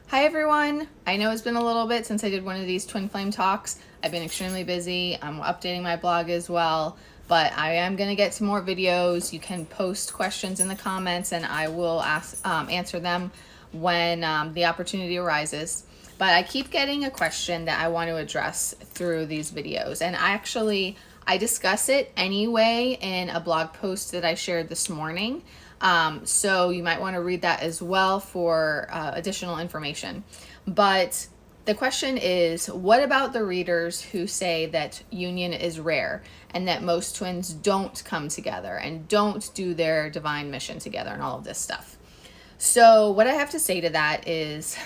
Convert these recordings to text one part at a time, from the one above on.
Hi everyone! I know it's been a little bit since I did one of these twin flame talks. I've been extremely busy. I'm updating my blog as well, but I am going to get some more videos. You can post questions in the comments and I will answer them when the opportunity arises. But I keep getting a question that I want to address through these videos, and I discuss it anyway in a blog post that I shared this morning. So you might want to read that as well for additional information. But the question is, what about the readers who say that union is rare and that most twins don't come together and don't do their divine mission together and all of this stuff? So what I have to say to that is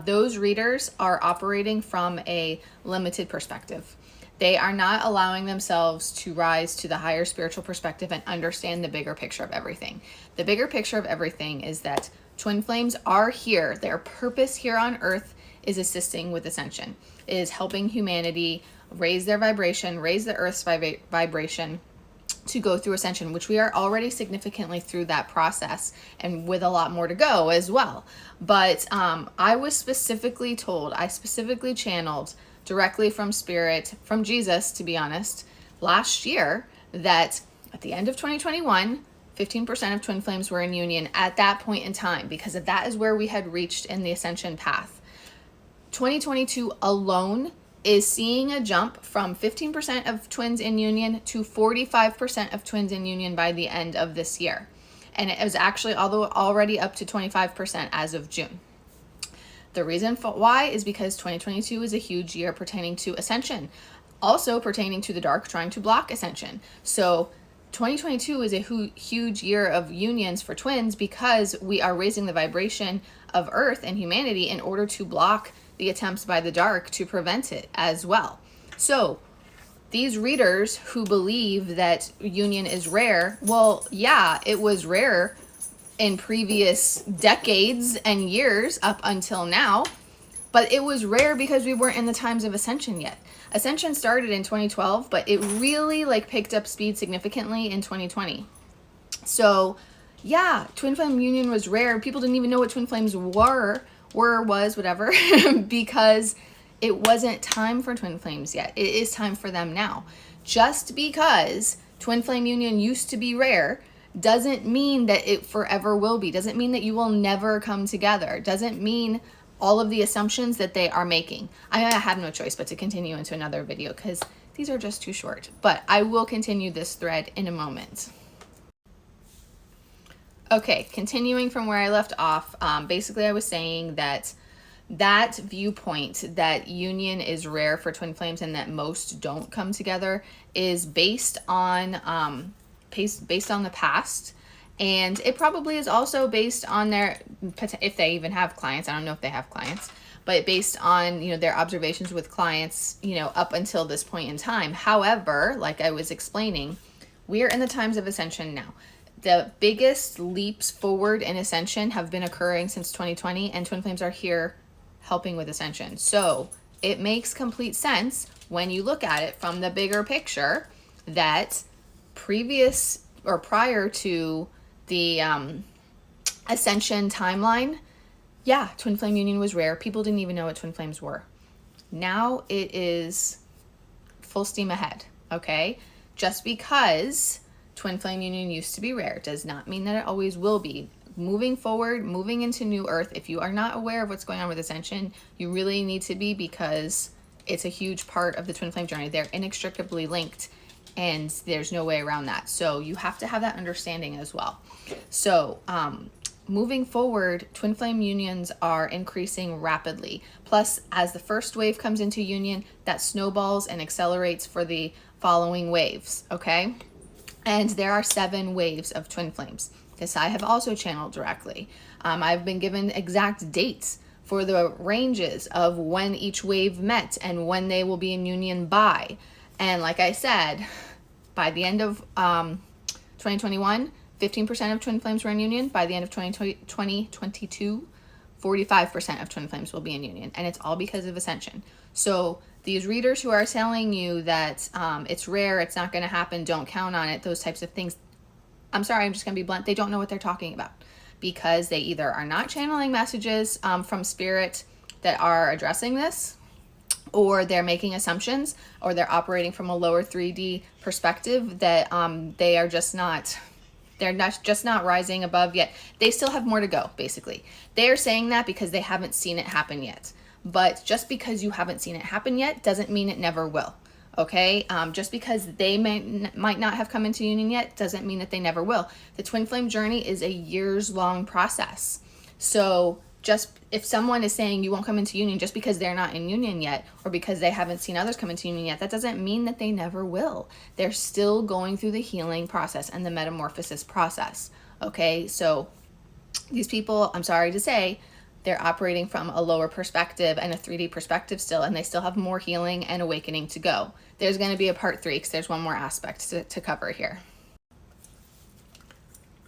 those readers are operating from a limited perspective. They are not allowing themselves to rise to the higher spiritual perspective and understand the bigger picture of everything. The bigger picture of everything is that twin flames are here. Their purpose here on earth is assisting with ascension. It is helping humanity raise their vibration, raise the earth's vibration to go through ascension, which we are already significantly through that process and with a lot more to go as well. But I was specifically told, I specifically channeled directly from Spirit, from Jesus, to be honest, last year, that at the end of 2021, 15% of twin flames were in union at that point in time, because that is where we had reached in the ascension path. 2022 alone is seeing a jump from 15% of twins in union to 45% of twins in union by the end of this year. And it was actually already up to 25% as of June. The reason why is because 2022 is a huge year pertaining to ascension, also pertaining to the dark trying to block ascension. So 2022 is a huge year of unions for twins because we are raising the vibration of Earth and humanity in order to block the attempts by the dark to prevent it as well. So these readers who believe that union is rare, well, yeah, it was rare in previous decades and years up until now, but it was rare because we weren't in the times of ascension yet. Ascension started in 2012, but it really picked up speed significantly in 2020. So yeah, twin flame union was rare. People didn't even know what twin flames was, whatever, because it wasn't time for twin flames yet. It is time for them now. Just because twin flame union used to be rare doesn't mean that it forever will be. Doesn't mean that you will never come together. Doesn't mean all of the assumptions that they are making. I have no choice but to continue into another video because these are just too short. But I will continue this thread in a moment. Okay, continuing from where I left off, basically I was saying that viewpoint that union is rare for twin flames and that most don't come together is based on the past, and it probably is also based on their, if they even have clients. I don't know if they have clients, but based on their observations with clients up until this point in time. However, like I was explaining, we are in the times of ascension now. The biggest leaps forward in ascension have been occurring since 2020, and twin flames are here helping with ascension. So it makes complete sense when you look at it from the bigger picture that prior to the ascension timeline, yeah, twin flame union was rare. People didn't even know what twin flames were. Now it is full steam ahead, okay? Just because twin flame union used to be rare does not mean that it always will be. Moving forward, moving into new earth, if you are not aware of what's going on with ascension, you really need to be, because it's a huge part of the twin flame journey. They're inextricably linked, and there's no way around that. So you have to have that understanding as well. So moving forward, twin flame unions are increasing rapidly. Plus, as the first wave comes into union, that snowballs and accelerates for the following waves, okay? And there are 7 waves of twin flames. This I have also channeled directly. I've been given exact dates for the ranges of when each wave met and when they will be in union by. And like I said, by the end of 2021, 15% of twin flames were in union. By the end of 2022, 45% of twin flames will be in union. And it's all because of ascension. So these readers who are telling you that it's rare, it's not going to happen, don't count on it, those types of things, I'm sorry, I'm just going to be blunt, they don't know what they're talking about. because they either are not channeling messages from spirit that are addressing this, or they're making assumptions, or they're operating from a lower 3D perspective that they are just not, they're just not rising above yet. They still have more to go, basically. They're saying that because they haven't seen it happen yet. But just because you haven't seen it happen yet doesn't mean it never will. Okay, just because they might not have come into union yet doesn't mean that they never will. The twin flame journey is a years-long process. So just if someone is saying you won't come into union just because they're not in union yet, or because they haven't seen others come into union yet, that doesn't mean that they never will. They're still going through the healing process and the metamorphosis process. Okay, so these people, I'm sorry to say, they're operating from a lower perspective and a 3D perspective still, and they still have more healing and awakening to go. There's going to be a part 3 because there's one more aspect to cover here.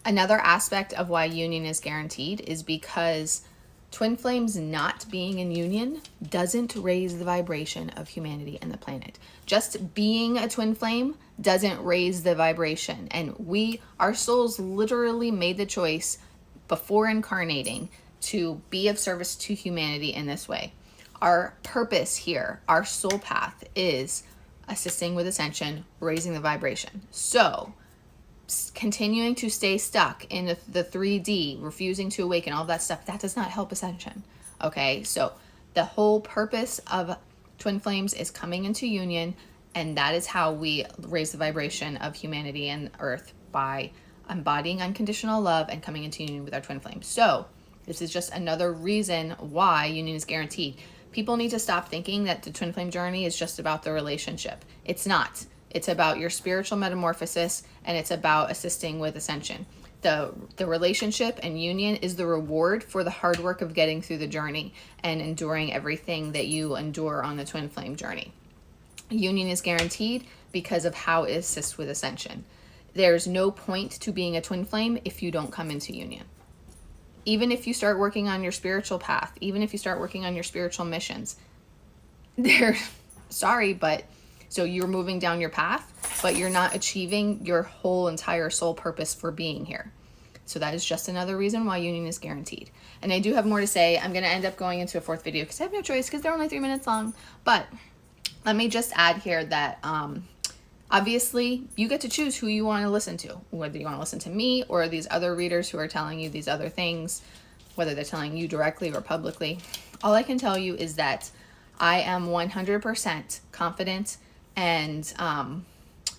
Another aspect of why union is guaranteed is because twin flames not being in union doesn't raise the vibration of humanity and the planet. Just being a twin flame doesn't raise the vibration. And our souls literally made the choice before incarnating to be of service to humanity in this way. Our purpose here, our soul path, is assisting with ascension, raising the vibration. So continuing to stay stuck in the 3D, refusing to awaken, all that stuff, that does not help ascension. Okay, so the whole purpose of twin flames is coming into union, and that is how we raise the vibration of humanity and earth, by embodying unconditional love and coming into union with our twin flames. So this is just another reason why union is guaranteed. People need to stop thinking that the twin flame journey is just about the relationship. It's not. It's about your spiritual metamorphosis, and it's about assisting with ascension. The relationship and union is the reward for the hard work of getting through the journey and enduring everything that you endure on the twin flame journey. Union is guaranteed because of how it assists with ascension. There's no point to being a twin flame if you don't come into union. Even if you start working on your spiritual path, even if you start working on your spiritual missions, so you're moving down your path, but you're not achieving your whole entire soul purpose for being here. So that is just another reason why union is guaranteed. And I do have more to say. I'm going to end up going into a 4th video because I have no choice, because they're only 3 minutes long. But let me just add here that obviously you get to choose who you want to listen to, whether you want to listen to me or these other readers who are telling you these other things, whether they're telling you directly or publicly. All I can tell you is that I am 100% confident, and I'm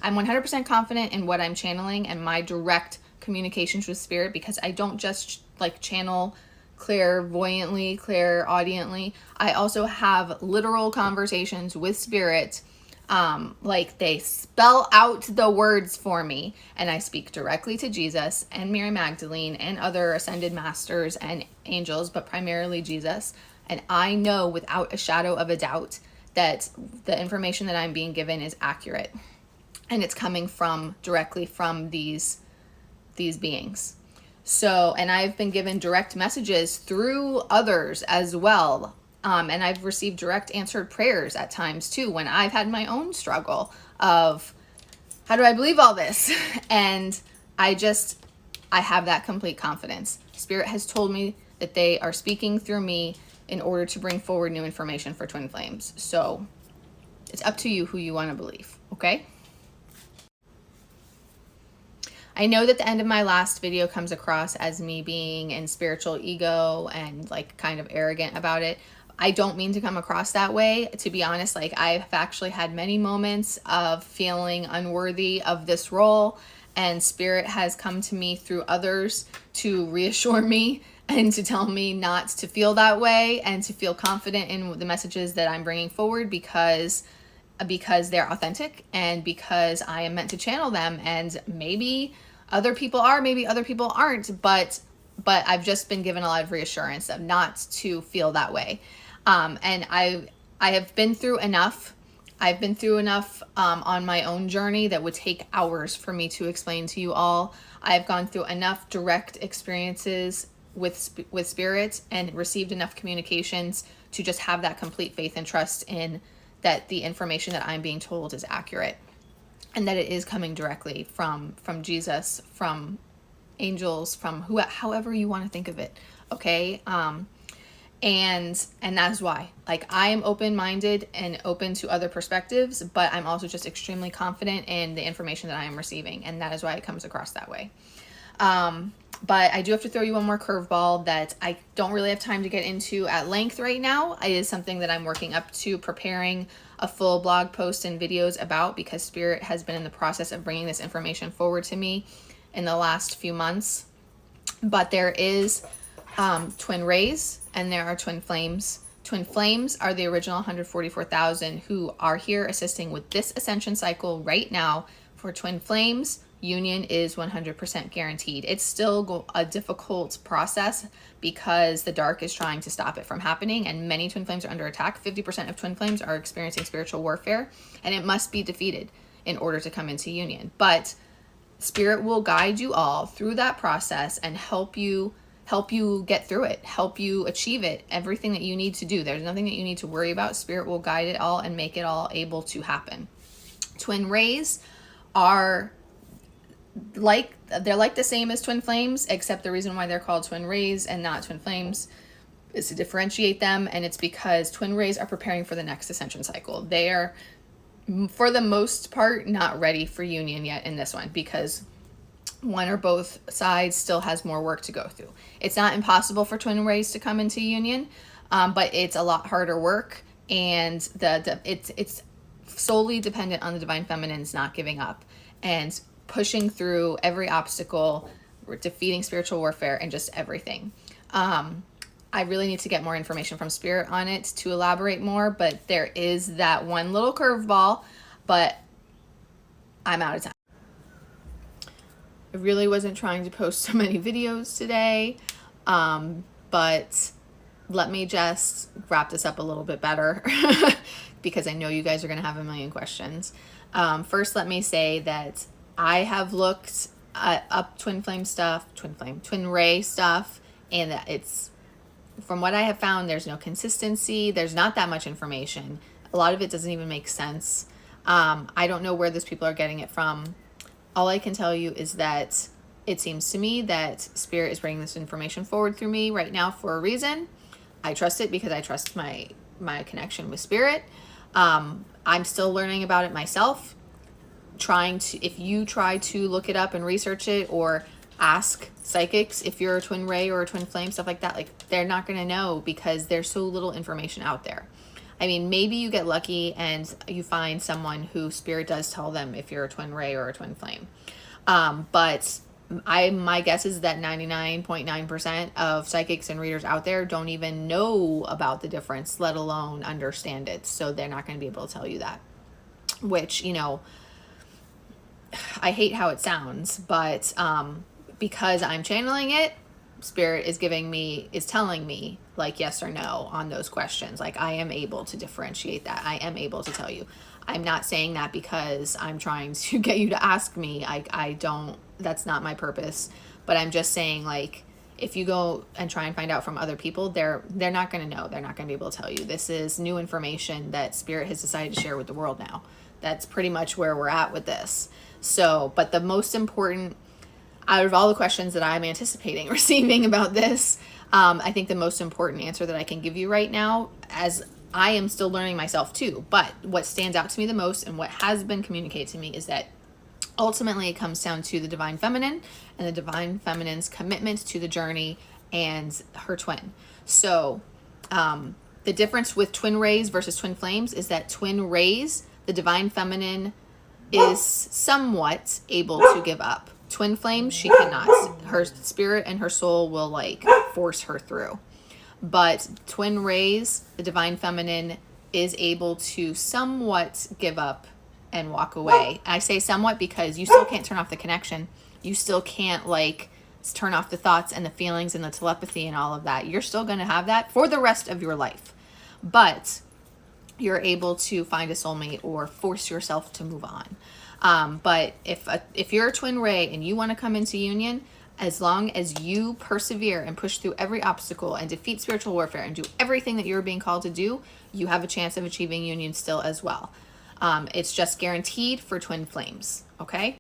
100% confident in what I'm channeling and my direct communications with spirit, because I don't just like channel clairvoyantly, clairaudiently. I also have literal conversations with spirit. Like they spell out the words for me, and I speak directly to Jesus and Mary Magdalene and other ascended masters and angels, but primarily Jesus. And I know without a shadow of a doubt that the information that I'm being given is accurate, and it's coming directly from these beings. So, and I've been given direct messages through others as well. And I've received direct answered prayers at times too, when I've had my own struggle of, how do I believe all this? And I have that complete confidence. Spirit has told me that they are speaking through me in order to bring forward new information for twin flames. So it's up to you who you want to believe, okay? I know that the end of my last video comes across as me being in spiritual ego and like kind of arrogant about it. I don't mean to come across that way. To be honest, like I've actually had many moments of feeling unworthy of this role, and spirit has come to me through others to reassure me and to tell me not to feel that way and to feel confident in the messages that I'm bringing forward, because they're authentic and because I am meant to channel them. And maybe other people are, maybe other people aren't, but I've just been given a lot of reassurance of not to feel that way. And I have been through enough. I've been through enough on my own journey that would take hours for me to explain to you all. I've gone through enough direct experiences with spirit and received enough communications to just have that complete faith and trust in that the information that I'm being told is accurate, and that it is coming directly from Jesus, from angels, from however you want to think of it. Okay. And that is why, like, I am open-minded and open to other perspectives, but I'm also just extremely confident in the information that I am receiving, and that is why it comes across that way. But I do have to throw you one more curveball that I don't really have time to get into at length right now. It is something that I'm working up to preparing a full blog post and videos about, because Spirit has been in the process of bringing this information forward to me in the last few months. But there is twin rays and there are twin flames. Twin flames are the original 144,000 who are here assisting with this ascension cycle right now. For twin flames, union is 100% guaranteed. It's still a difficult process because the dark is trying to stop it from happening, and many twin flames are under attack. 50% of twin flames are experiencing spiritual warfare, and it must be defeated in order to come into union. But Spirit will guide you all through that process and help you get through it, help you achieve it, everything that you need to do. There's nothing that you need to worry about. Spirit will guide it all and make it all able to happen. Twin rays are they're like the same as twin flames, except the reason why they're called twin rays and not twin flames is to differentiate them, and it's because twin rays are preparing for the next ascension cycle. They are, for the most part, not ready for union yet in this one, because one or both sides still has more work to go through. It's not impossible for twin rays to come into union, but it's a lot harder work, and it's solely dependent on the divine feminines not giving up and pushing through every obstacle, defeating spiritual warfare, and just everything. I really need to get more information from Spirit on it to elaborate more, but there is that one little curveball, but I'm out of time. I really wasn't trying to post so many videos today, but let me just wrap this up a little bit better because I know you guys are going to have a million questions. First, let me say that I have looked up twin ray stuff, and that it's, from what I have found, there's no consistency. There's not that much information. A lot of it doesn't even make sense. I don't know where these people are getting it from. All I can tell you is that it seems to me that Spirit is bringing this information forward through me right now for a reason. I trust it because I trust my connection with Spirit. I'm still learning about it myself. If you try to look it up and research it, or ask psychics if you're a twin ray or a twin flame, stuff like that, like, they're not going to know because there's so little information out there. I mean, maybe you get lucky and you find someone who Spirit does tell them if you're a twin ray or a twin flame. But my guess is that 99.9% of psychics and readers out there don't even know about the difference, let alone understand it. So they're not going to be able to tell you that, which, I hate how it sounds, but because I'm channeling it, Spirit is telling me, like, yes or no on those questions. Like, I am able to differentiate that. I am able to tell you. I'm not saying that because I'm trying to get you to ask me. I don't, that's not my purpose. But I'm just saying, like, if you go and try and find out from other people, they're not going to know. They're not going to be able to tell you. This is new information that Spirit has decided to share with the world now. That's pretty much where we're at with this. So, but the most important, out of all the questions that I'm anticipating receiving about this, I think the most important answer that I can give you right now, as I am still learning myself too, but what stands out to me the most and what has been communicated to me is that ultimately it comes down to the divine feminine and the divine feminine's commitment to the journey and her twin. So the difference with twin rays versus twin flames is that twin rays, the divine feminine is somewhat able to give up. Twin flame, she cannot. Her spirit and her soul will, like, force her through. But twin rays, the divine feminine, is able to somewhat give up and walk away. I say somewhat because you still can't turn off the connection. You still can't, like, turn off the thoughts and the feelings and the telepathy and all of that. You're still going to have that for the rest of your life. But you're able to find a soulmate or force yourself to move on. But if you're a twin ray and you want to come into union, as long as you persevere and push through every obstacle and defeat spiritual warfare and do everything that you're being called to do, you have a chance of achieving union still as well. It's just guaranteed for twin flames. Okay.